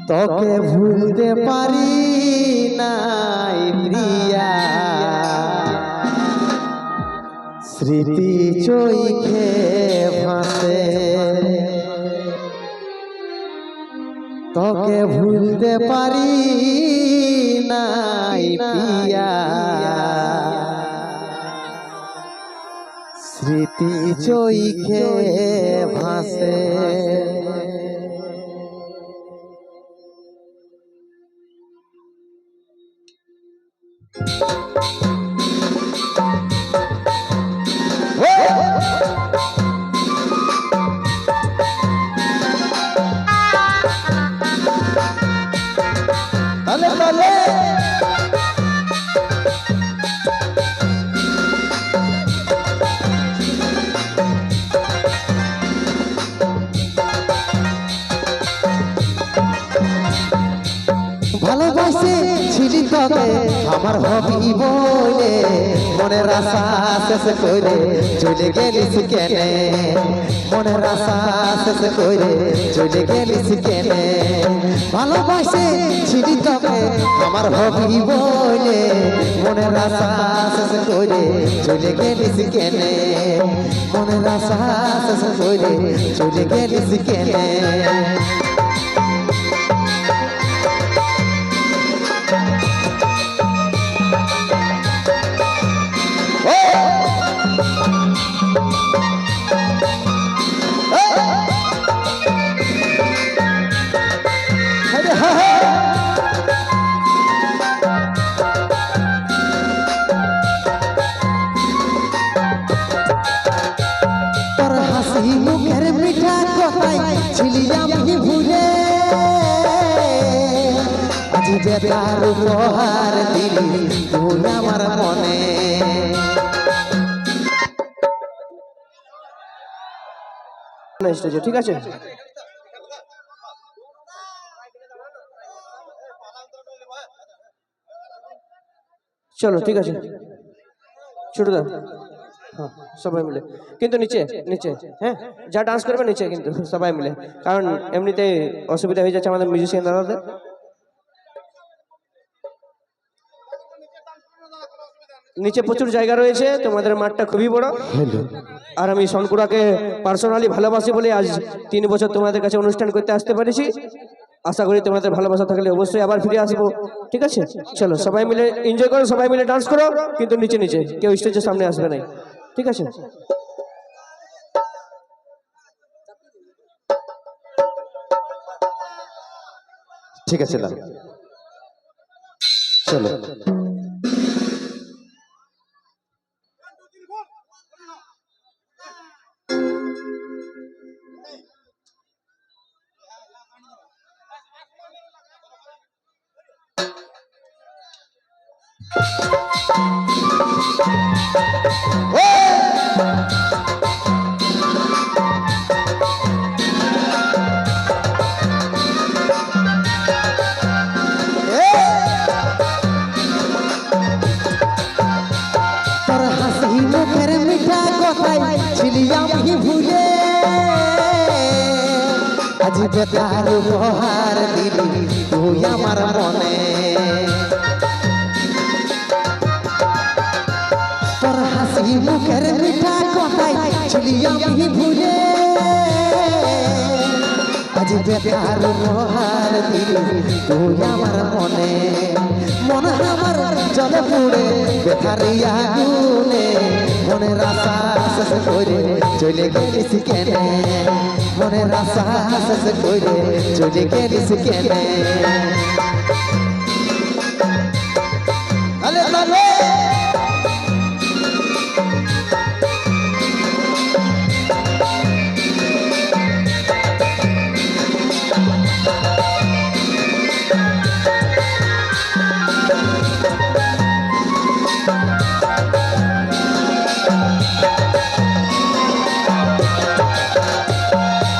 তোকে ভুলতে পারি নাই প্রিয়া, স্মৃতি চোখে ভাসে। তোকে ভুলতে পারি নাই প্রিয়া, স্মৃতি চোখে ভাসে। Dale, dale. ভালোবাসে ছিলি তোকে আমার হবি বলে, মনের আশা শেষ করে চলে গেলিস কেনে, মনের আশা শেষ করে চলে গেলিস কেনে। ভালোবাসে ছিলি তোকে আমার হবি বলে, মনের আশা শেষ করে চলে গেলিস কেনে, মনের আশা শেষ করে চলে গেলিস কেনে। মুখের মিঠা কথাই ছিলি আমি ভুলে, আজ বেতার উপহার দিলি তুই আমার মনে। ঠিক আছে, চলো ঠিক আছে, ছোট দা হ্যাঁ সবাই মিলে কিন্তু নিচে নিচে, হ্যাঁ যা ডান্স করবে নিচে কিন্তু সবাই মিলে, কারণ এমনিতে অসুবিধা হয়ে যাচ্ছে আমাদের মিউজিশিয়ান দাদাদের। নিচে প্রচুর জায়গা রয়েছে, তোমাদের মাঠটা খুবই বড়। আর আমি শঙ্কুরাকে পার্সোনালি ভালোবাসি বলে আজ 3 বছর তোমাদের কাছে অনুষ্ঠান করতে আসতে পারিছি। আশা করি তোমাদের ভালোবাসা থাকলে অবশ্যই আবার ফিরে আসবো। ঠিক আছে, চলো সবাই মিলে এনজয় করো, সবাই মিলে ডান্স করো, কিন্তু নিচে নিচে, কেউ স্টেজের সামনে আসবে না। ঠিক আছে, ঠিক আছে না, চলো। মুখের মিঠা কথাই ছিলি আমি ভুলে, আজ বেতার উপহার দিলি তুই আমার মনে। তোর হাসি মুখের মিঠা কথাই ছিলি আমি ভুলে, আজ বেতার উপহার দিলি তুই আমার মনে। মন আমার জলে পুড়ে বেতারিয়া গুনে, মনের আশা শেষ করে চলে গেলিস কেনে, মনের আশা শেষ করে চলে গেলিস কেনে। আলে আলে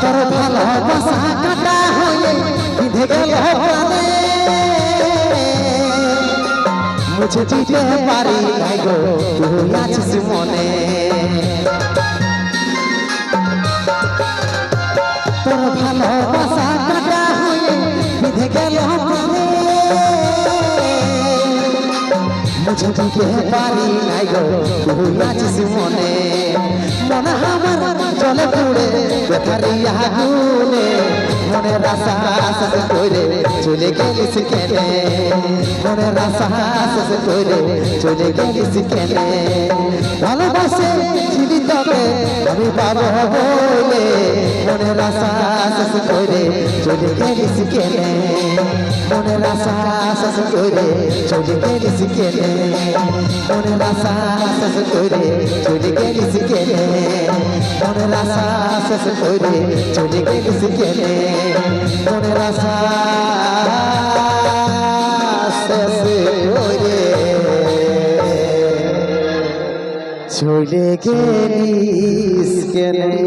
তোর ভালোবাসা কাটা হয়ে বিঁধে গেল প্রাণে, মুছে দিতে পারি নাই গো তুই আছিস মনে। তোর ভালোবাসা কাটা হয়ে বিঁধে গেল মুঝে দিতে পারি নাই গো তুই আছিস মনে মনে আমার জলে পুড়ে বেথারি আগুনে মনের আশা শেষ করে চলে গেলিস কেনে মনের আশা শেষ করে চলে গেলিস কেনে ভালোবাসে ছিলি তবে আমি পাবো বলে মনের আশা শেষ করে চলে গেলিস কেনে মনের আশা শেষ করে চলে গেলিস কেনে মনের আশা শেষ করে চলে গেলিস কেনে মনের আশা শেষ করে চলে গেলিস কেনে মনের আশা শেষ করে চলে গেলিস কেনে